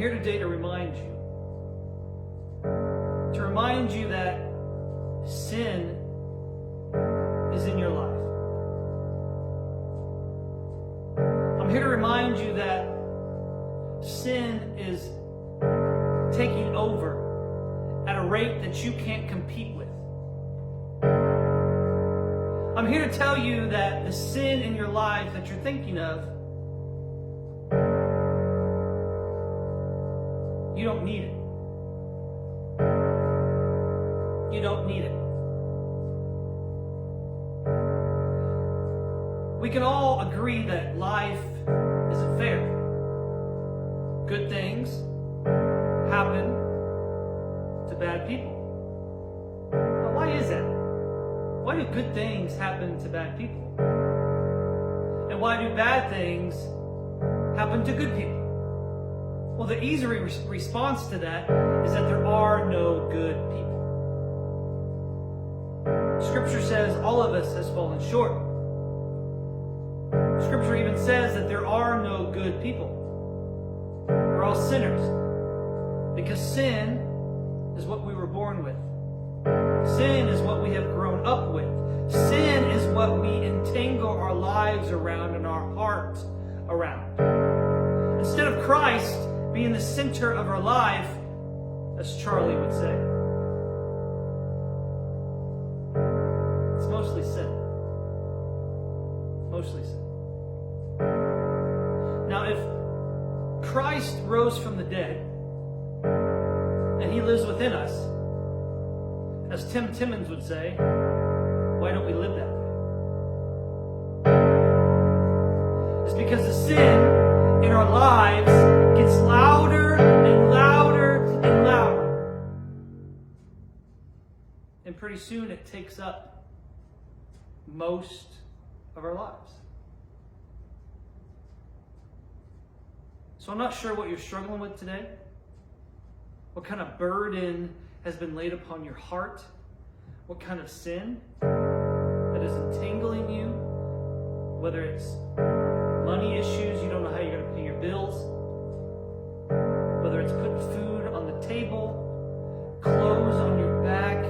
here today to remind you that sin is in your life. I'm here to remind you that sin is taking over at a rate that you can't compete with. I'm here to tell you that the sin in your life that you're thinking of, you don't need it. You don't need it. We can all agree that life isn't fair. Good things happen to bad people. Now, why is that? Why do good things happen to bad people? And why do bad things happen to good people? Well, the easy response to that is that there are no good people. Scripture says all of us has fallen short. Scripture even says that there are no good people. We're all sinners. Because sin is what we were born with. Sin is what we have grown up with. Sin is what we entangle our lives around and our hearts around. Instead of Christ being the center of our life, as Charlie would say, it's mostly sin. Mostly sin. Now, if Christ rose from the dead and He lives within us, as Tim Timmons would say, why don't we live that way? It's because the sin in our lives gets louder and louder and louder. And pretty soon it takes up most of our lives. So I'm not sure what you're struggling with today. What kind of burden has been laid upon your heart? What kind of sin that is entangling you? Whether it's money issues, you don't know how you're going to pay your bills. Whether it's putting food on the table, clothes on your back,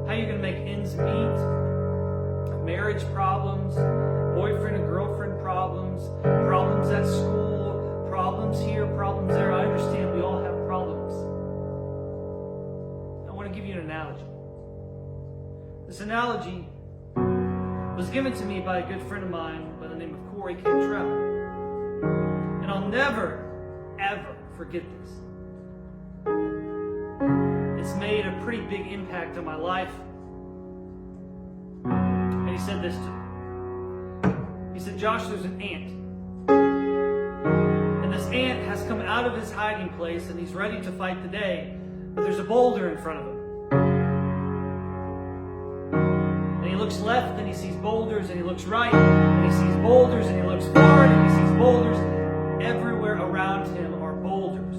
how you're going to make ends meet, marriage problems, boyfriend and girlfriend problems, problems at school, problems here, problems there. I understand we all have problems. I want to give you an analogy. This analogy was given to me by a good friend of mine by the name of Corey Cantrell. And I'll never, ever forget this. It's made a pretty big impact on my life. And he said this to me. He said, Josh, there's an ant. And this ant has come out of his hiding place and he's ready to fight the day. But there's a boulder in front of him. And he looks left and he sees boulders, and he looks right and he sees boulders, and he looks forward and he sees boulders. Everywhere around him are boulders,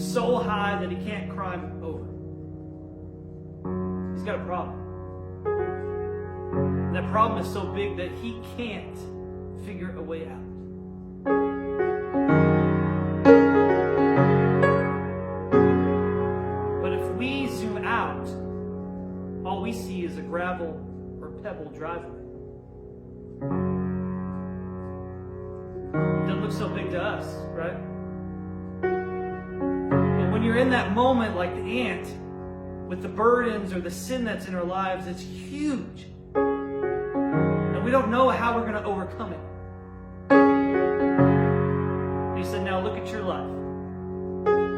so high that he can't climb over. He's got a problem. And that problem is so big that he can't figure a way out. But if we zoom out, all we see is a gravel or pebble driveway. It doesn't look so big to us, right? But when you're in that moment like the ant, with the burdens or the sin that's in our lives, it's huge. And we don't know how we're going to overcome it. And he said, now look at your life.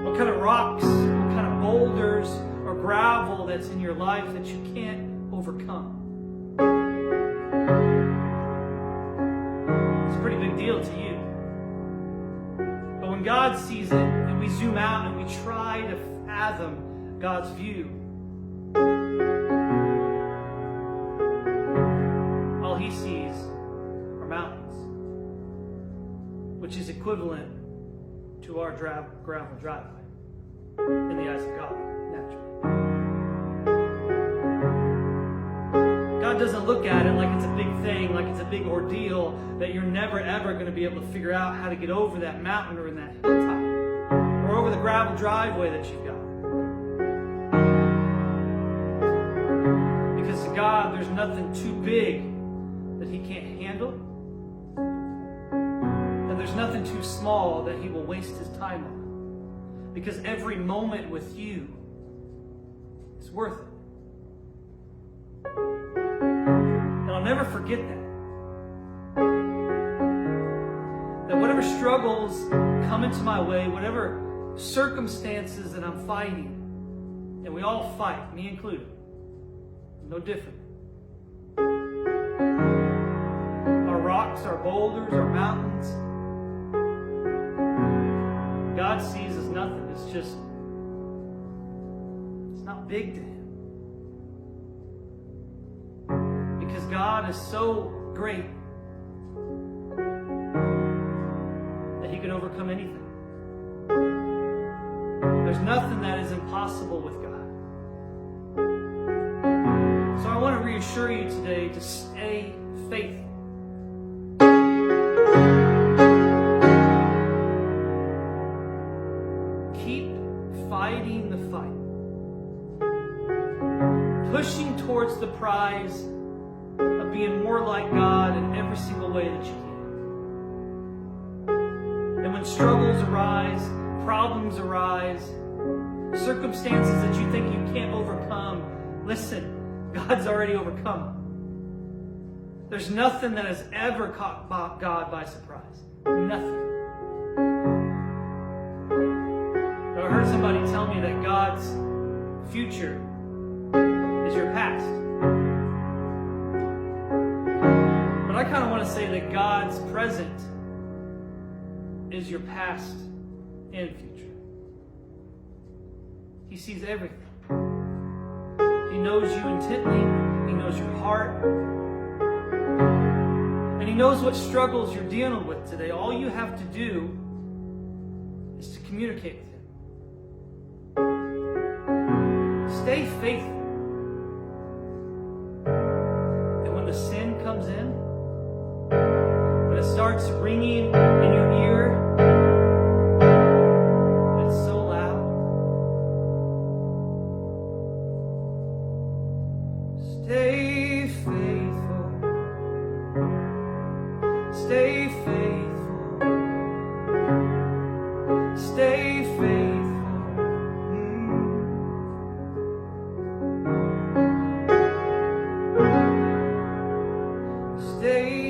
What kind of rocks, what kind of boulders or gravel that's in your life that you can't overcome? It's a pretty big deal to you. But when God sees it and we zoom out and we try to fathom God's view, all He sees are mountains, which is equivalent to our gravel driveway in the eyes of God, naturally. God doesn't look at it like it's a big thing, like it's a big ordeal that you're never ever going to be able to figure out how to get over that mountain or in that hilltop. or over the gravel driveway that you've got. Because to God, there's nothing too big that He can't handle. And there's nothing too small that He will waste His time on. Because every moment with you is worth it. And I'll never forget that. That whatever struggles come into my way, whatever circumstances that I'm fighting, and we all fight, me included, no different. Our rocks, our boulders, our mountains, God sees as nothing. It's not big to Him. Because God is so great that He can overcome anything. There's nothing that is impossible with God. So I want to reassure you today to stay faithful. Keep fighting the fight. Pushing towards the prize of being more like God in every single way that you can. And when struggles arise, problems arise, circumstances that you think you can't overcome, listen, God's already overcome them. There's nothing that has ever caught God by surprise. Nothing. I heard somebody tell me that God's future is your past. But I kind of want to say that God's present is your past and future. He sees everything. He knows you intently. He knows your heart. And He knows what struggles you're dealing with today. All you have to do is to communicate with Him. Stay faithful. And when the sin comes in, when it starts ringing in your ear, and it's so loud, stay faithful. Stay faithful. Stay faithful. Stay